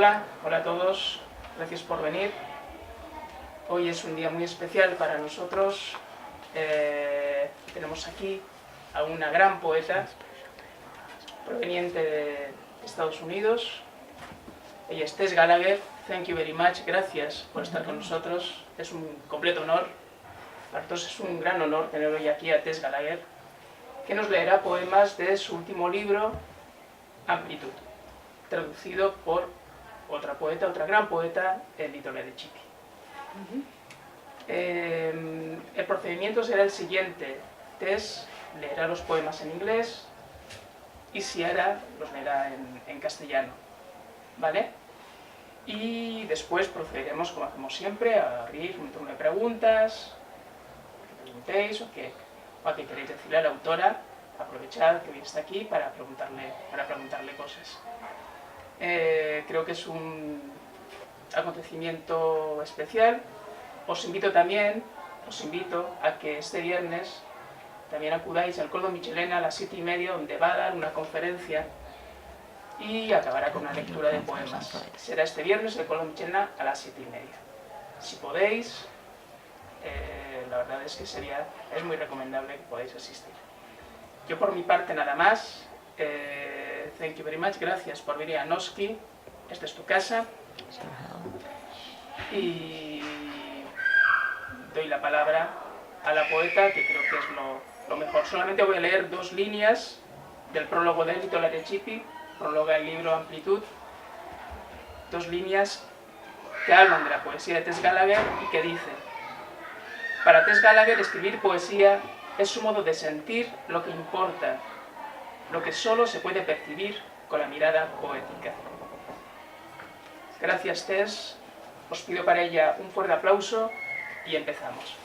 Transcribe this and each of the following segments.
Hola a todos, gracias por venir. Hoy es un día muy especial para nosotros. Tenemos aquí a una gran poeta proveniente de Estados Unidos. Ella es Tess Gallagher. Thank you very much. Gracias por estar con nosotros. Es un completo honor. Para todos es un gran honor tener hoy aquí a Tess Gallagher, que nos leerá poemas de su último libro, Amplitud, traducido por otra poeta, otra gran poeta, Librería Noski. El procedimiento será el siguiente. Tess leerá los poemas en inglés y Sierra los leerá en castellano, ¿vale? Y después procederemos, como hacemos siempre, a abrir un turno de preguntas, que preguntéis o que queréis decirle a la autora. Aprovechad que hoy está aquí para preguntarle cosas. Creo que es un acontecimiento especial. Os invito a que este viernes también acudáis al Coldo Michelena a las 7:30, donde va a dar una conferencia y acabará con una lectura de poemas. Será este viernes el Coldo Michelena a las 7:30. Si podéis, la verdad es que es muy recomendable que podáis asistir. Yo por mi parte nada más. Thank you very much. Gracias por venir a Noski. Esta es tu casa. Y doy la palabra a la poeta, que creo que es lo mejor. Solamente voy a leer 2 líneas del prólogo de Librería Noski, prologa el libro Amplitud. 2 líneas que hablan de la poesía de Tess Gallagher y que dicen: para Tess Gallagher escribir poesía es su modo de sentir lo que importa, lo que solo se puede percibir con la mirada poética. Gracias, Tess. Os pido para ella un fuerte aplauso y empezamos.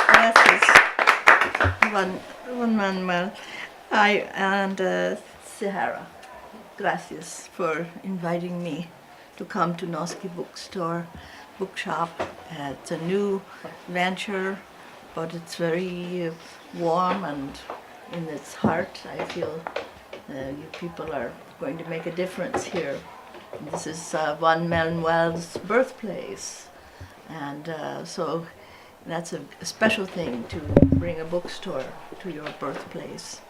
Gracias, Juan Manuel. And Sahara, gracias for inviting me to come to Noski bookshop. It's a new venture, but it's very warm, and in its heart I feel you people are going to make a difference here. This is Juan Manuel's birthplace, and so that's a special thing to bring a bookstore to your birthplace.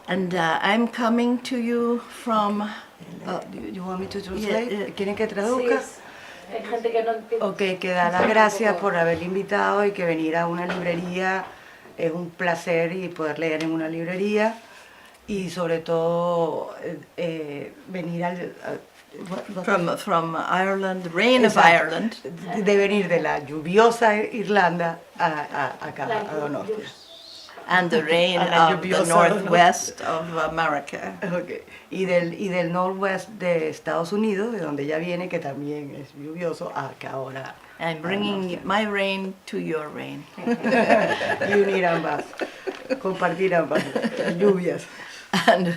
And I'm coming to you from... you want me to translate? Yeah, ¿Quieren que traduzca? Sí, hay gente que no entiende. Ok, que da las gracias por haberle invitado y que venir a una librería es un placer y poder leer en una librería y sobre todo venir from Ireland, the rain of Exacto. Ireland. De venir de la lluviosa Irlanda acá, a Donosti. And the rain A la of the lluviosa northwest of America. Okay. Y del northwest de Estados Unidos, de donde ella viene, que también es lluvioso, acá ahora. I'm bringing my rain to your rain. Y unir ambas, compartir ambas lluvias. And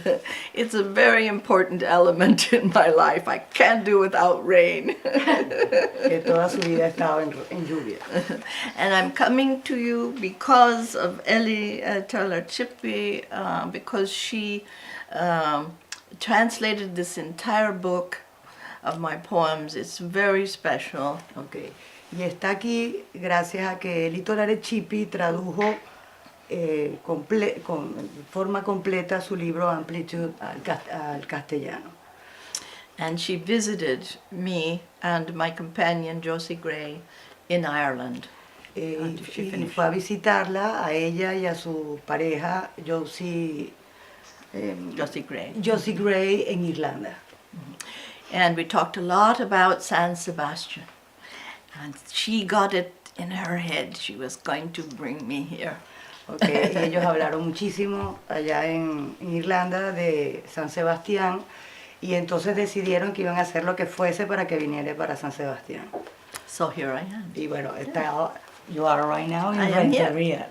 it's a very important element in my life. I can't do without rain. Que toda su vida ha estado en lluvia. And I'm coming to you because of Ellie Taylor-Chippy, because she translated this entire book of my poems. It's very special. Okay. Y está aquí gracias a que Lito Larechipi tradujo con forma completa su libro Amplitud al castellano. And she visited me and my companion Josie Gray in Ireland. Y fue a visitarla a ella y a su pareja Josie Gray en Irlanda. And we talked a lot about San Sebastian. And she got it in her head. She was going to bring me here. Okay. Y ellos hablaron muchísimo allá en Irlanda de San Sebastián y entonces decidieron que iban a hacer lo que fuese para que viniera para San Sebastián. So here I am. Y bueno, you are right now in I am here. Rentería.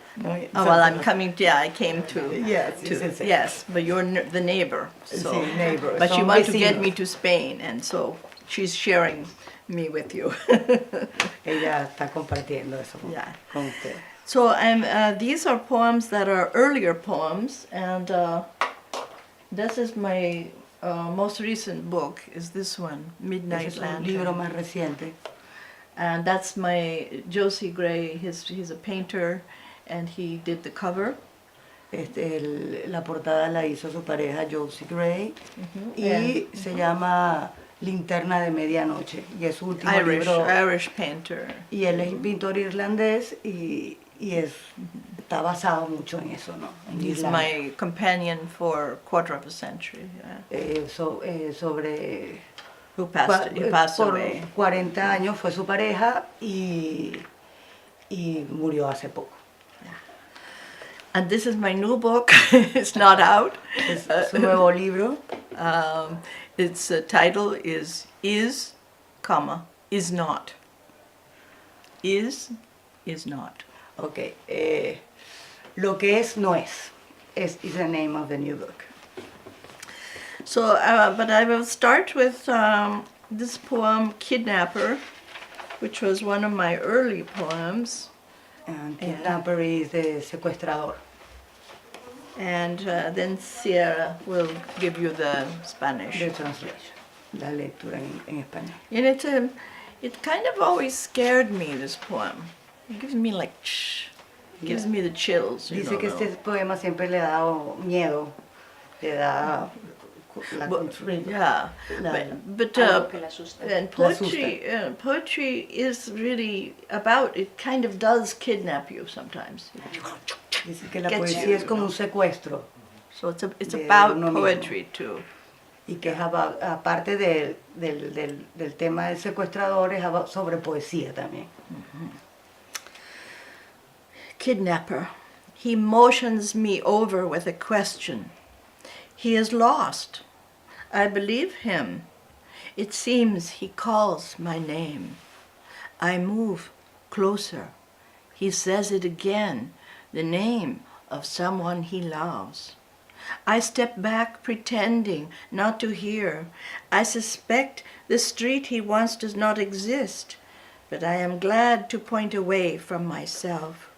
Oh, well, I'm coming. Yeah, I came to. Yes, yes, but you're the neighbor. So, sí, neighbor. But she Son wants to vecinos. get me to Spain, and so she's sharing me with you. Ella está compartiendo eso Yeah. con usted. So these are poems that are earlier poems, and This is my most recent book, is this one, Ese Midnight es un libro Lantern. más reciente. And that's my Josie Gray, he's a painter, and he did the cover. La portada la hizo su pareja Josie Gray y And se llama Linterna de Medianoche y es su último libro. Irish painter. Y él es pintor irlandés y está basado mucho en eso, ¿no? En He's Irlanda. my companion for a quarter of a century. Yeah. Sobre He passed por away. 40 años fue su pareja y murió hace poco. And this is my new book. It's not out. Es su nuevo libro. Its title is, comma, is not. Is not. Ok. Lo que es no es. Is the name of the new book. So, but I will start with this poem, Kidnapper, which was one of my early poems. And kidnapper is the secuestrador. And then Sierra will give you the Spanish. The translation. La lectura en español. And it kind of always scared me, this poem. It gives me like, gives me the chills. You Dice know, que este poema siempre le da miedo, le da la Yeah, but Algo que la asusta. and poetry is really about, it kind of does kidnap you sometimes. Dice que la Gets poesía you, es como un secuestro So it's De about uno mismo. poetry too. y que es aparte del tema del secuestrador es sobre poesía también. Kidnapper. He motions me over with a question. He is lost. I believe him. It seems he calls my name. I move closer. He says it again, the name of someone he loves. I step back pretending not to hear. I suspect the street he wants does not exist, but I am glad to point away from myself.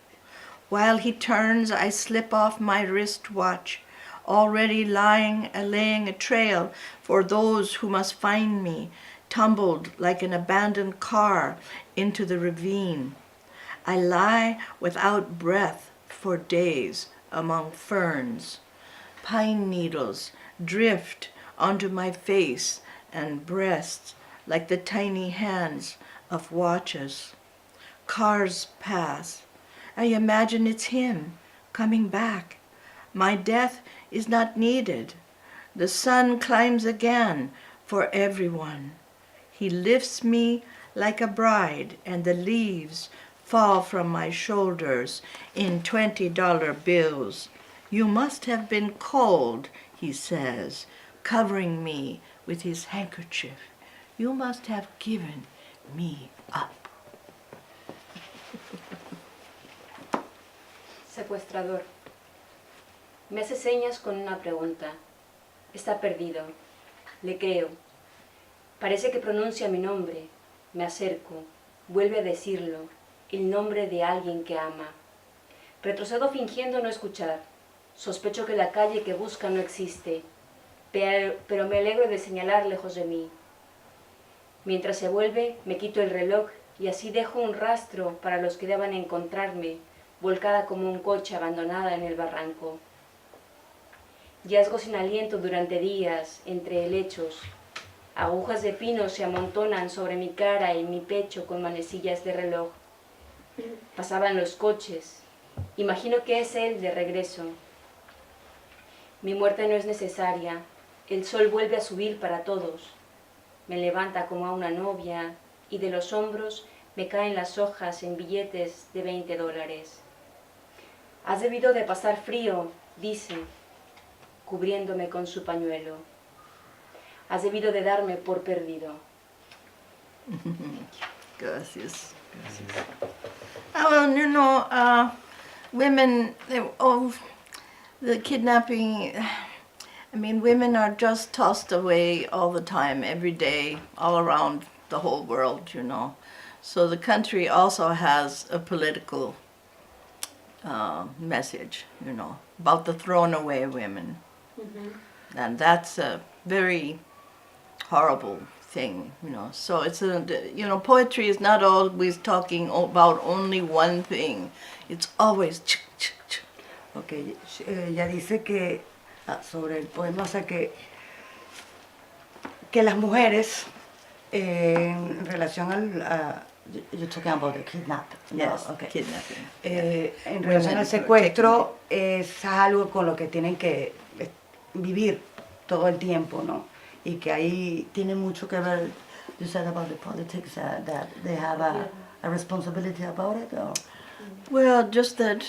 While he turns, I slip off my wristwatch, already laying a trail for those who must find me, tumbled like an abandoned car into the ravine. I lie without breath for days among ferns. Pine needles drift onto my face and breasts like the tiny hands of watches. Cars pass. I imagine it's him coming back. My death is not needed. The sun climbs again for everyone. He lifts me like a bride, and the leaves fall from my shoulders in $20 bills. You must have been cold, he says, covering me with his handkerchief. You must have given me up. Secuestrador. Me hace señas con una pregunta. Está perdido. Le creo. Parece que pronuncia mi nombre. Me acerco. Vuelve a decirlo. El nombre de alguien que ama. Retrocedo fingiendo no escuchar. Sospecho que la calle que busca no existe. Pero me alegro de señalar lejos de mí. Mientras se vuelve, me quito el reloj y así dejo un rastro para los que deban encontrarme, volcada como un coche abandonada en el barranco. Yazgo sin aliento durante días entre helechos. Agujas de pino se amontonan sobre mi cara y mi pecho con manecillas de reloj. Pasaban los coches. Imagino que es él de regreso. Mi muerte no es necesaria. El sol vuelve a subir para todos. Me levanta como a una novia y de los hombros me caen las hojas en billetes de $20. Has debido de pasar frío, dice, cubriéndome con su pañuelo. Has debido de darme por perdido. Gracias. Well, you know, women, the kidnapping, I mean, women are just tossed away all the time, every day, all around the whole world, you know. So the country also has a political message, you know, about the thrown away women. And that's a very horrible thing, you know. So it's poetry is not always talking about only one thing. It's always Ok, ella dice que sobre el poema, o sea que las mujeres en relación you're talking about the kidnapping. Yes, No, okay. kidnapping. En relación al secuestro es algo con lo que tienen que vivir todo el tiempo, ¿no? Y que ahí tiene mucho que ver. You said about the politics that they have a responsibility about it, or? Well, just that,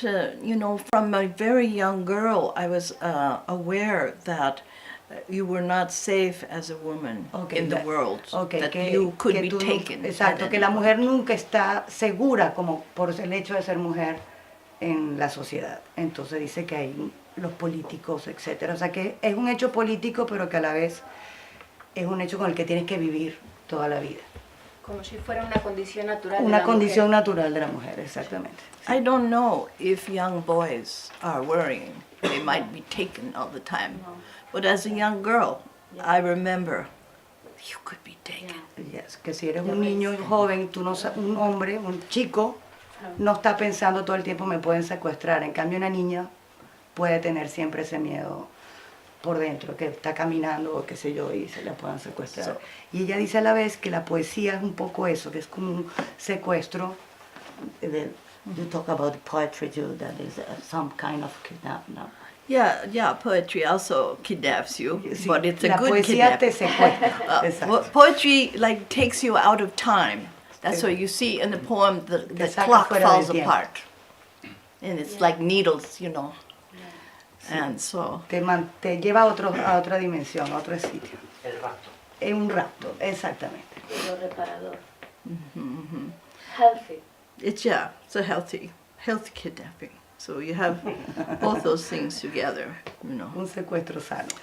from a very young girl, I was aware that you were not safe as a woman in the world, that you could be taken. Exacto, que la mujer nunca está segura como por el hecho de ser mujer en la sociedad. Entonces dice que hay los políticos, etcétera. O sea que es un hecho político, pero que a la vez es un hecho con el que tienes que vivir toda la vida. Como si fuera una condición natural. Una condición natural de la mujer, exactamente. I don't know if young boys are worrying. They might be taken all the time. No. But as a young girl, I remember you could be taken. Yes, que si eres un niño joven, tú no, un hombre, un chico, no está pensando todo el tiempo me pueden secuestrar. En cambio, una niña puede tener siempre ese miedo por dentro, que está caminando o qué sé yo y se la puedan secuestrar. Y ella dice a la vez que la poesía es un poco eso, que es como un secuestro. You talk about poetry too, that is some kind of kidnapping. No? Yeah, poetry also kidnaps you, sí, but it's a good kidnapping. Te secuestra. Poetry like takes you out of time. That's what you see in the poem. The clock falls apart, and it's like needles, you know. And so te lleva a otra dimensión, a otro sitio. El rapto. Es un rapto, exactamente. Lo reparador. Healthy. It's a healthy kidnapping. So you have both those things together, you know. Un secuestro sano.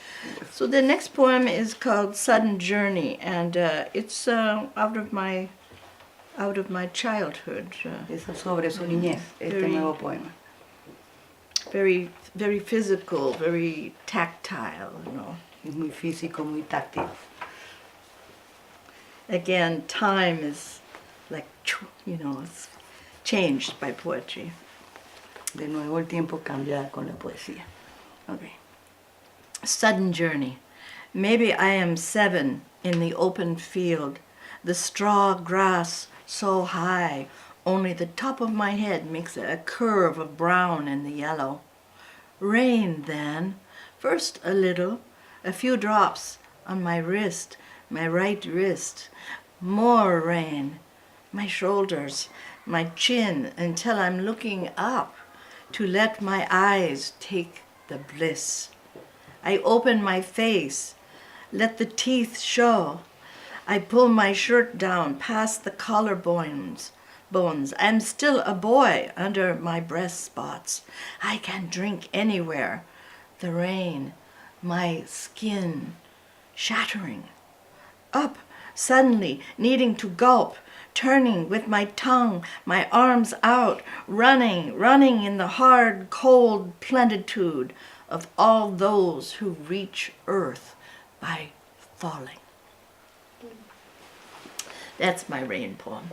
So the next poem is called Sudden Journey, and it's out of my childhood. Es sobre su niñez, este nuevo poema. Very, very physical, very tactile, you know. Es muy físico, muy táctil. Again, time is like, it's changed by poetry. De nuevo el tiempo cambia con la poesía. Okay. Sudden journey. Maybe I am 7 in the open field, the straw grass so high, only the top of my head makes a curve of brown and the yellow. Rain then, first a little, a few drops on my wrist, my right wrist. More rain, my shoulders, my chin, until I'm looking up to let my eyes take the bliss. I open my face, let the teeth show. I pull my shirt down past the collarbones. I'm still a boy under my breast spots. I can drink anywhere. The rain, my skin shattering. Up, suddenly, needing to gulp, turning with my tongue, my arms out, running in the hard, cold plenitude of all those who reach earth by falling. That's my rain poem.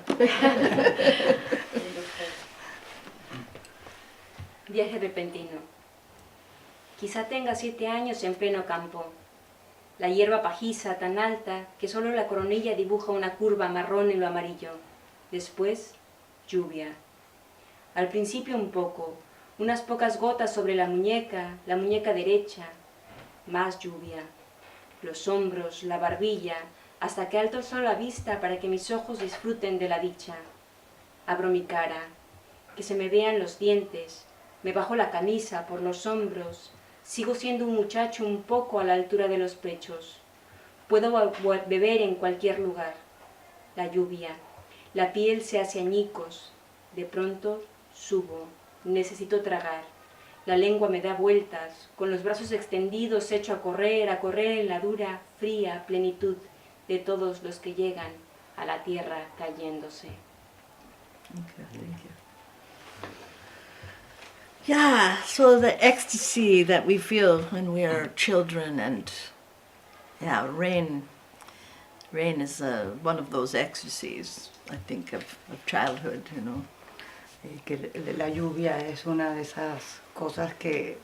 Viaje repentino. Quizá tenga 7 años en pleno campo. La hierba pajiza tan alta que solo la coronilla dibuja una curva marrón en lo amarillo. Después, lluvia. Al principio un poco, unas pocas gotas sobre la muñeca derecha. Más lluvia. Los hombros, la barbilla, hasta que alto el sol la vista para que mis ojos disfruten de la dicha. Abro mi cara, que se me vean los dientes, me bajo la camisa por los hombros, sigo siendo un muchacho un poco a la altura de los pechos. Puedo beber en cualquier lugar. La lluvia, la piel se hace añicos, de pronto subo, necesito tragar. La lengua me da vueltas, con los brazos extendidos echo a correr en la dura, fría plenitud de todos los que llegan a la tierra cayéndose. Okay, thank you. Yeah, so the ecstasy that we feel when we are children, and yeah, rain is one of those ecstasies, I think, of childhood, you know. Y que la lluvia es una de esas cosas que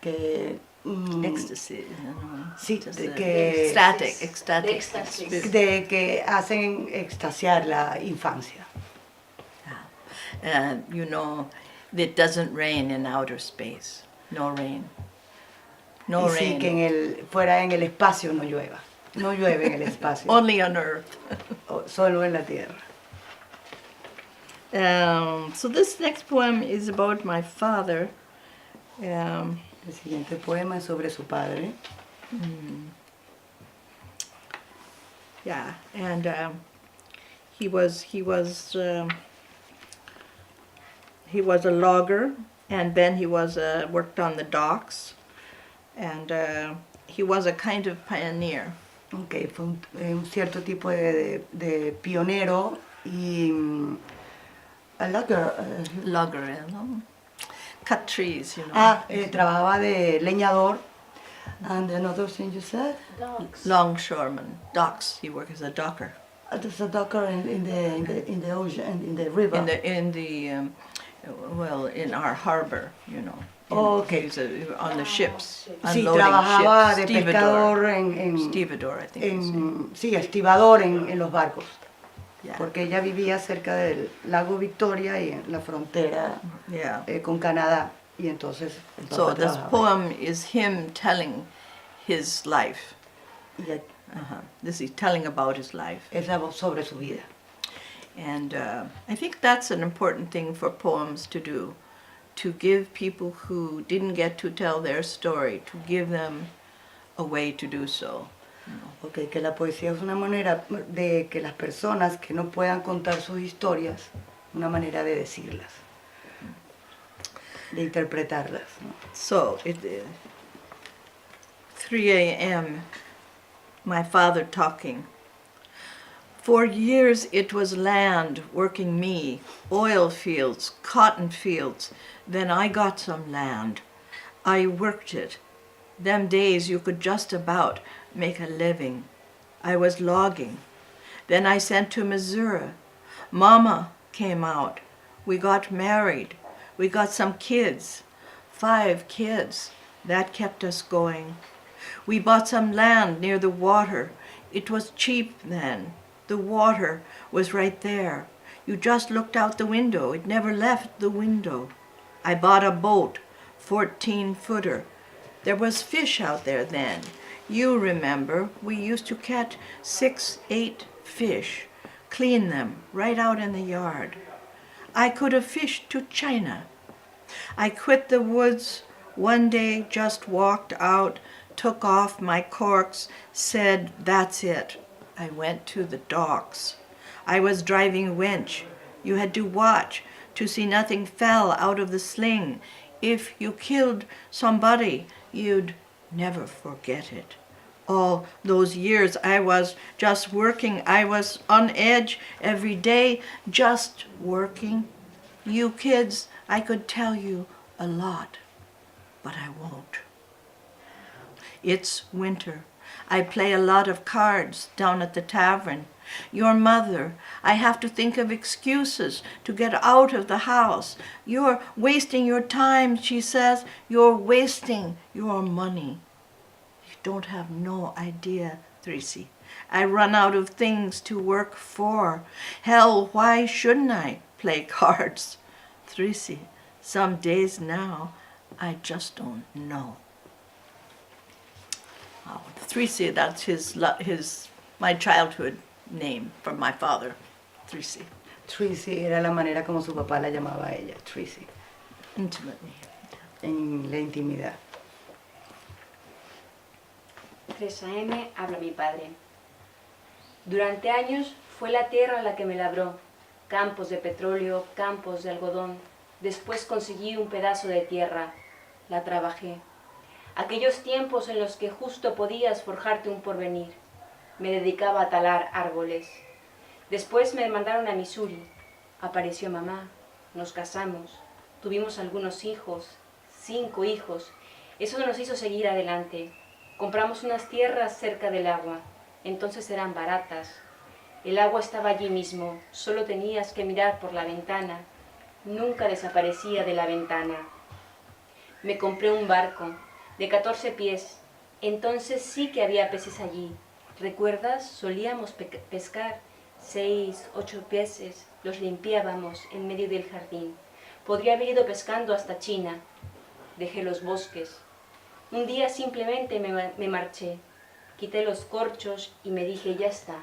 Ecstasy, you know. sí, Just de a- que, ecstatic. éxtasis. de que hacen extasiar la infancia. You know, it doesn't rain in outer space. No rain. No Y sí, rain. que fuera en el espacio no llueva. No llueve en el espacio, Only on Earth. solo en la tierra. So this next poem is about my father. El siguiente poema es sobre su padre. Yeah, and he was a logger, and then he was worked on the docks, and he was a kind of pioneer. Okay, fue un cierto tipo de pionero y a logger. Logger, you know? Cut trees, you know. Trabajaba de leñador. And another thing you said? Longshoreman, docks. He worked as a docker. There's a docker in the ocean, in the river. In our harbor, you know. Oh, okay. He was on the ships, Sí, unloading trabajaba ships. de pescador en Stevedore, I think. sí, estibador en los barcos. Yeah. Porque ella vivía cerca del lago Victoria y en la frontera Yeah. Con Canadá. Y entonces el papá So this trabajaba. poem is him telling his life. Y This is telling about his life. es la voz sobre su vida. And I think that's an important thing for poems to do, to give people who didn't get to tell their story, to give them a way to do so. Okay, que la poesía es una manera de que las personas que no puedan contar sus historias, una manera de decirlas, de interpretarlas, ¿no? So, 3 a.m., my father talking. For years it was land working me, oil fields, cotton fields. Then I got some land. I worked it. Them days you could just about make a living. I was logging. Then I sent to Missouri. Mama came out. We got married. We got some kids. 5 kids. That kept us going. We bought some land near the water. It was cheap then. The water was right there. You just looked out the window. It never left the window. I bought a boat, 14-footer. There was fish out there then. You remember, we used to catch 6, 8 fish, clean them right out in the yard. I could have fished to China. I quit the woods one day, just walked out, took off my corks, said, that's it. I went to the docks. I was driving winch. You had to watch to see nothing fell out of the sling. If you killed somebody, you'd never forget it. All those years I was just working. I was on edge every day, just working. You kids, I could tell you a lot, but I won't. It's winter. I play a lot of cards down at the tavern. Your mother, I have to think of excuses to get out of the house. You're wasting your time, she says. You're wasting your money. You don't have no idea, Tracy. I run out of things to work for. Hell, why shouldn't I play cards? Tracy, some days now, I just don't know. Oh, Tracy, that's my childhood name from my father, Tracy. Tracy era la manera como su papá la llamaba a ella, Tracy, Intimately. en la intimidad. 3 a.m. habla mi padre. Durante años fue la tierra la que me labró, campos de petróleo, campos de algodón. Después conseguí un pedazo de tierra, la trabajé. Aquellos tiempos en los que justo podías forjarte un porvenir. Me dedicaba a talar árboles. Después me mandaron a Missouri. Apareció mamá, nos casamos. Tuvimos algunos hijos, 5 hijos. Eso nos hizo seguir adelante. Compramos unas tierras cerca del agua. Entonces eran baratas. El agua estaba allí mismo. Solo tenías que mirar por la ventana. Nunca desaparecía de la ventana. Me compré un barco de 14 pies. Entonces sí que había peces allí. ¿Recuerdas? Solíamos pescar 6, 8 peces. Los limpiábamos en medio del jardín. Podría haber ido pescando hasta China. Dejé los bosques. Un día simplemente me marché. Quité los corchos y me dije, ya está.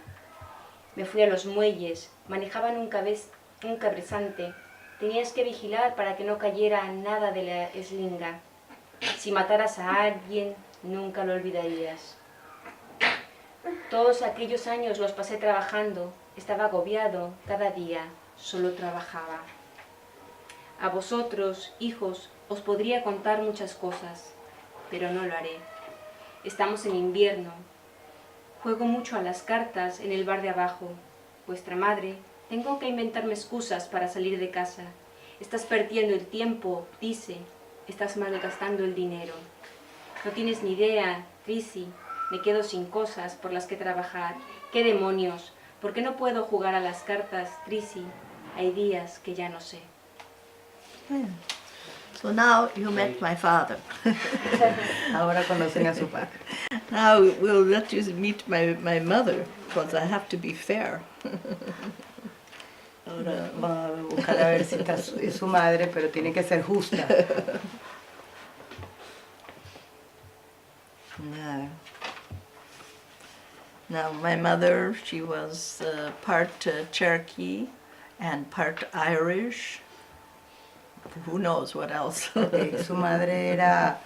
Me fui a los muelles. Manejaban un cabezante. Tenías que vigilar para que no cayera nada de la eslinga. Si mataras a alguien, nunca lo olvidarías. Todos aquellos años los pasé trabajando. Estaba agobiado cada día. Solo trabajaba. A vosotros, hijos, os podría contar muchas cosas, pero no lo haré. Estamos en invierno. Juego mucho a las cartas en el bar de abajo. Vuestra madre, tengo que inventarme excusas para salir de casa. Estás perdiendo el tiempo, dice. Estás malgastando el dinero. No tienes ni idea, Trissy. Me quedo sin cosas por las que trabajar. ¡Qué demonios! ¿Por qué no puedo jugar a las cartas, Trissy? Hay días que ya no sé. Yeah. So now you met my father. Ahora conocen a su padre. Now we'll let you meet my mother, because I have to be fair. Ahora vamos a buscar a ver si es su madre, pero tiene que ser justa. No. Now my mother, she was part Cherokee and part Irish. Who knows what else? Okay, su madre era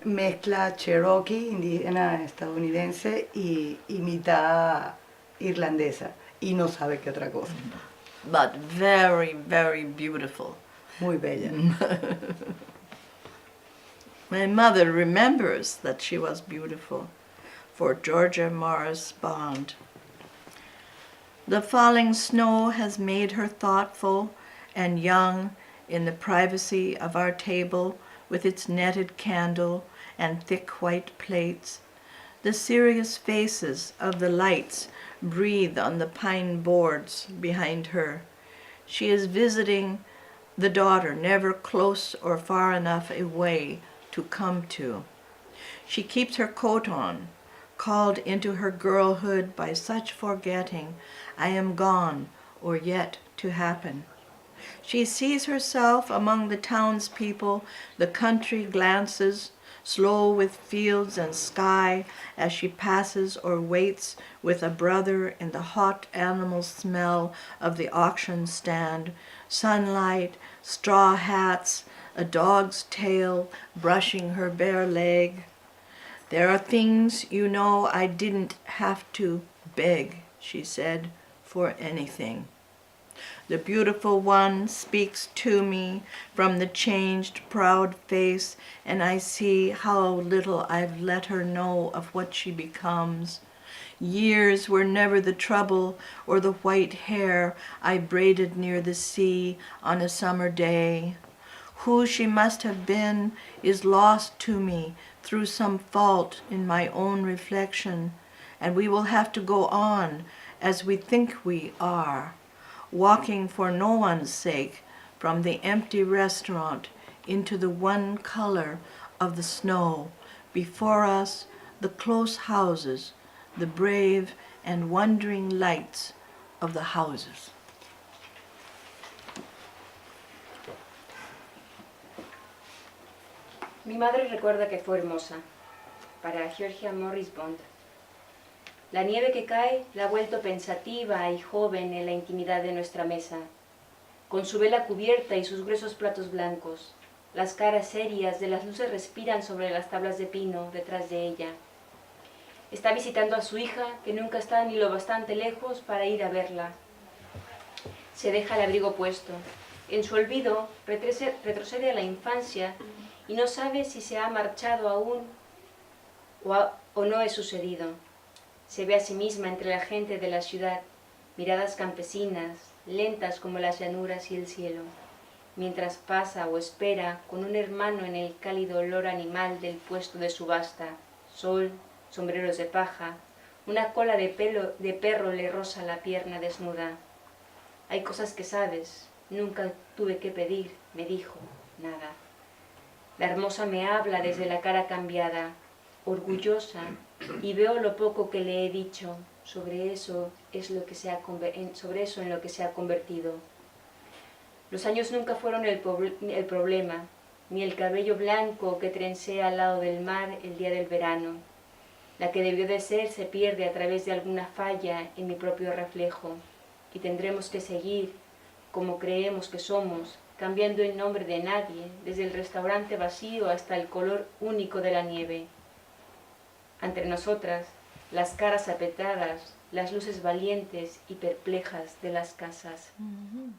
mezcla Cherokee, indígena estadounidense, y mitad irlandesa. Y no sabe qué otra cosa. But very, very beautiful. Muy bella. My mother remembers that she was beautiful, for Georgia Morris Bond. The falling snow has made her thoughtful and young in the privacy of our table with its netted candle and thick white plates. The serious faces of the lights breathe on the pine boards behind her. She is visiting the daughter never close or far enough away to come to. She keeps her coat on, called into her girlhood by such forgetting, I am gone or yet to happen. She sees herself among the townspeople, the country glances, slow with fields and sky, as she passes or waits with a brother in the hot animal smell of the auction stand, sunlight, straw hats, a dog's tail brushing her bare leg. There are things, you know, I didn't have to beg, she said, for anything. The beautiful one speaks to me from the changed, proud face, and I see how little I've let her know of what she becomes. Years were never the trouble or the white hair I braided near the sea on a summer day. Who she must have been is lost to me through some fault in my own reflection, and we will have to go on as we think we are, walking for no one's sake from the empty restaurant into the one color of the snow. Before us, the close houses, the brave and wondering lights of the houses. Mi madre recuerda que fue hermosa, para Georgia Morris Bond. La nieve que cae la ha vuelto pensativa y joven en la intimidad de nuestra mesa, con su vela cubierta y sus gruesos platos blancos. Las caras serias de las luces respiran sobre las tablas de pino detrás de ella. Está visitando a su hija, que nunca está ni lo bastante lejos para ir a verla. Se deja el abrigo puesto. En su olvido retrocede a la infancia y no sabe si se ha marchado aún o no ha sucedido. Se ve a sí misma entre la gente de la ciudad, miradas campesinas, lentas como las llanuras y el cielo. mientras pasa o espera con un hermano en el cálido olor animal del puesto de subasta, sol, sombreros de paja, una cola de pelo de perro le roza la pierna desnuda. Hay cosas que sabes, nunca tuve que pedir, me dijo, nada. La hermosa me habla desde la cara cambiada, orgullosa, y veo lo poco que le he dicho, sobre eso en lo que se ha convertido. Los años nunca fueron el problema, ni el cabello blanco que trencé al lado del mar el día del verano. La que debió de ser se pierde a través de alguna falla en mi propio reflejo, y tendremos que seguir, como creemos que somos, cambiando en nombre de nadie, desde el restaurante vacío hasta el color único de la nieve. Entre nosotras, las caras apretadas, las luces valientes y perplejas de las casas. Mhm.